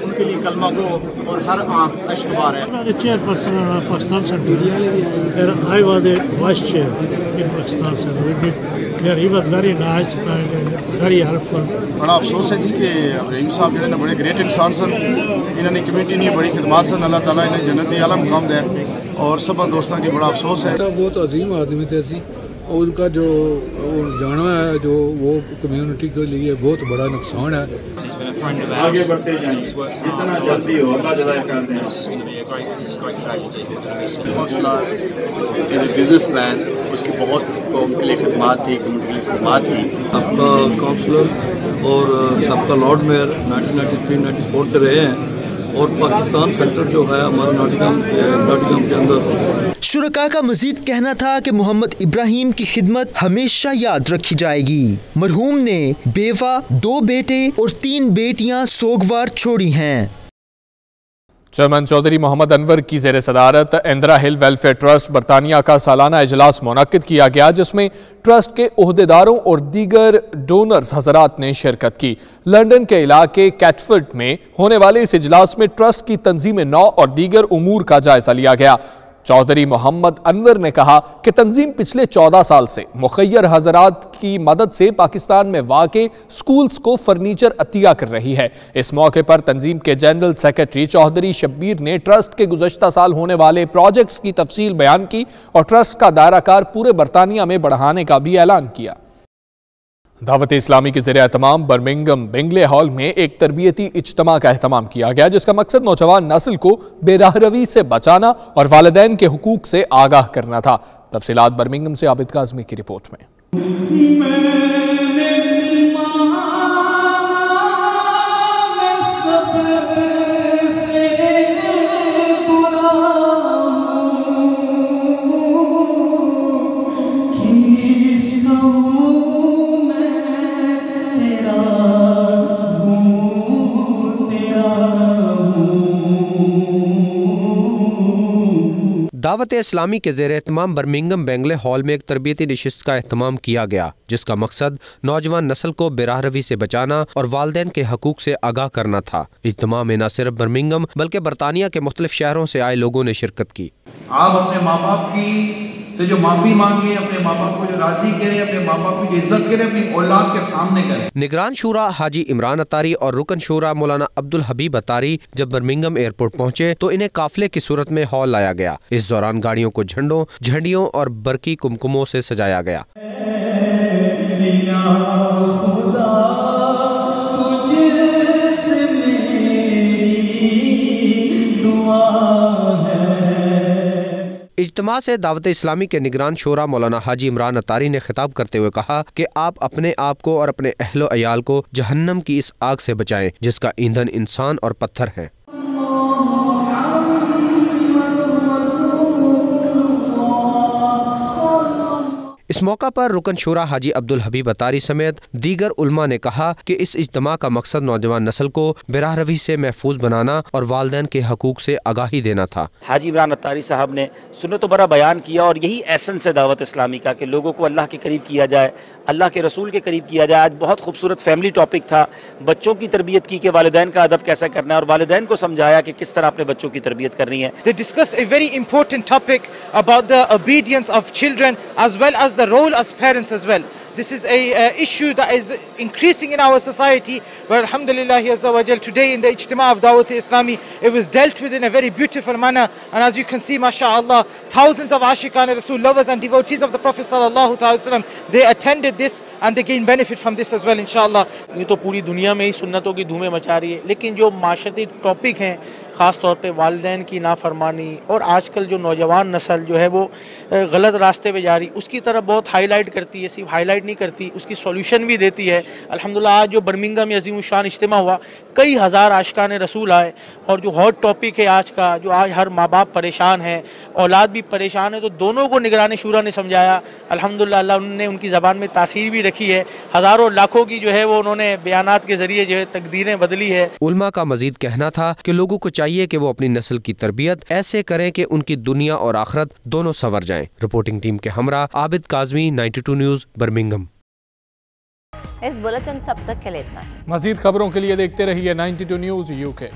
उनके लिए कलमा गो और हर आँख अश्कबार है। Chairperson Pakistan centre, I was a vice chair in Pakistan Center. He was very nice and very helpful. बड़ा अफसोस है जी कि इब्राहिम साहब जो है ना बड़े ग्रेट इंसान सन, इन्होंने कम्युनिटी ने बड़ी खिदमात सन, अल्लाह ताला इन्हें जन्नत दी आला मुकाम दे और सब दोस्तों की बड़ा अफसोस है। बहुत अजीम आदमी थे जी और उनका जो जाना है जो वो कम्युनिटी के लिए बहुत बड़ा नुकसान है। आगे बढ़ते जाएं जितना जल्दी हो अल्लाह जज़ा कर दें। बिजनेसमैन उसकी बहुत कौम के लिए खिदमात थी, कम्युनिटी के लिए खिदमात थी। आपका काउंसलर और सबका लॉर्ड मेयर 1993-94 से रहे हैं और पाकिस्तान सेंटर जो है हमारा नॉटिंघम के अंदर। शुरका का मजीद कहना था कि मोहम्मद इब्राहिम की खिदमत हमेशा याद रखी जाएगी। मरहूम ने बेवा, 2 बेटे और 3 बेटियां सोगवार छोड़ी हैं। चेयरमैन चौधरी मोहम्मद अनवर की ज़ेर सदारत इंदिरा हिल वेलफेयर ट्रस्ट बरतानिया का सालाना इजलास मुनक्किद किया गया, जिसमें ट्रस्ट के ओहदेदारों और दीगर डोनर्स हजरात ने शिरकत की। लंदन के इलाके कैटफर्ड में होने वाले इस इजलास में ट्रस्ट की तंजीम नौ और दीगर उमूर का जायजा लिया गया। चौधरी मोहम्मद अनवर ने कहा कि तंजीम पिछले 14 साल से मुखय्यर हजरात की मदद से पाकिस्तान में वाक़े स्कूल्स को फर्नीचर अतिया कर रही है। इस मौके पर तंजीम के जनरल सेक्रेटरी चौधरी शब्बीर ने ट्रस्ट के गुज़श्ता साल होने वाले प्रोजेक्ट्स की तफसील बयान की और ट्रस्ट का दायरा कार पूरे बरतानिया में बढ़ाने का भी ऐलान किया। दावत इस्लामी के ज़रिए तमाम बर्मिंघम बिंगले हॉल में एक तरबियती इज्तिमा का एहतमाम किया गया, जिसका मकसद नौजवान नस्ल को बेराहरवी से बचाना और वालिदैन के हुकूक से आगाह करना था। तफसीलात बर्मिंघम से आबिद काज़मी की रिपोर्ट में। दावत इस्लामी के ज़ेर एहतमाम बर्मिंघम बेंगले हॉल में एक तरबियती नशिस्त का एहतमाम किया गया, जिसका मकसद नौजवान नस्ल को बेराहरवी से बचाना और वालिदैन के हकूक से आगाह करना था। इज्तिमा में न सिर्फ बर्मिंघम बल्कि बरतानिया के मुख्तलिफ शहरों से आए लोगों ने शिरकत की। आप अपने माँ बाप की से जो माफ़ी मांगे, अपने माँ बाप को जो राज़ी करें, अपने माँ बाप की जो इज्जत करें, अपनी औलाद के सामने करें। निगरान शुरा हाजी इमरान अतारी और रुकन शुरा मौलाना अब्दुल हबीब अतारी जब बर्मिंघम एयरपोर्ट पहुंचे तो इन्हें काफिले की सूरत में हॉल लाया गया। इस दौरान गाड़ियों को झंडों, झंडियों और बरकी कुमकुमों से सजाया गया। इज्तिमा से दावत इस्लामी के निगरान शोरा मौलाना हाजी इमरान अतारी ने खिताब करते हुए कहा कि आप अपने आप को और अपने अहलो अयाल को जहन्नम की इस आग से बचाएं जिसका ईंधन इंसान और पत्थर है। इस मौका पर रुकन शुरा हाजी अब्दुल हबीब अतारी समेत दीगर उलमा ने कहा कि इस इज्तिमा का मकसद नौजवान नस्ल को बेराहरवी से महफूज बनाना और वालिदैन के हकूक से आगाही देना था। हाजी इमरान अतारी साहब ने सुन्नत बरा बयान किया और यही एसेंस है दावत इस्लामी का कि लोगों को अल्लाह के करीब किया जाए, अल्लाह के रसूल के करीब किया जाए। आज बहुत खूबसूरत फैमिली टॉपिक था, बच्चों की तरबियत की कि वालिदैन का अदब कैसा करना है और वालिदैन को समझाया कि किस तरह अपने बच्चों की तरबियत करनी है। They discussed a very important topic about the obedience of children as well as the role as parents as well. This is a issue that is increasing in our society, but alhamdulillah azza wa jal, today in the Ijtima of Dawat Islami, it was dealt with in a very beautiful manner, and as you can see, mashallah, thousands of Ashiqan Rasul lovers and devotees of the Prophet sallallahu alaihi wasallam, they attended this and they gain benefit from this as well, inshallah. ये तो पूरी दुनिया में ही सुन्नतों की धूमें मचा रही है, लेकिन जो माशरती टॉपिक हैं ख़ास तौर पे वालिदैन की नाफरमानी और आजकल जो नौजवान नस्ल जो है वो गलत रास्ते पे जा रही, उसकी तरफ बहुत हाईलाइट करती है। सिर्फ हाईलाइट नहीं करती, उसकी सॉल्यूशन भी देती है। अल्हम्दुलिल्लाह आज जो बर्मिंघम में अजीम शान इज्तिमा हुआ, कई हज़ार आशिकान रसूल आए और जो हॉट टॉपिक है आज का, जो आज हर माँ बाप परेशान है, औलाद भी परेशान है, तो दोनों को निगरान शूरा ने समझाया। अल्हम्दुलिल्लाह अल्लाह ने उनकी ज़बान में तासीर भी रखी है, हज़ारों लाखों की जो है वो उन्होंने बयानात के ज़रिए जो है तकदीरें बदली है। उलमा का मजीद कहना था कि लोगों को चाहिए कि वो अपनी नस्ल की तरबियत ऐसे करें कि उनकी दुनिया और आखिरत दोनों संवर जाएं। रिपोर्टिंग टीम के हमरा आबिद काजमी, 92 न्यूज़, बर्मिंघम। इस बुलेटिन सब तक के लिए इतना है। मजीद खबरों के लिए देखते रहिए 92 न्यूज़ UK।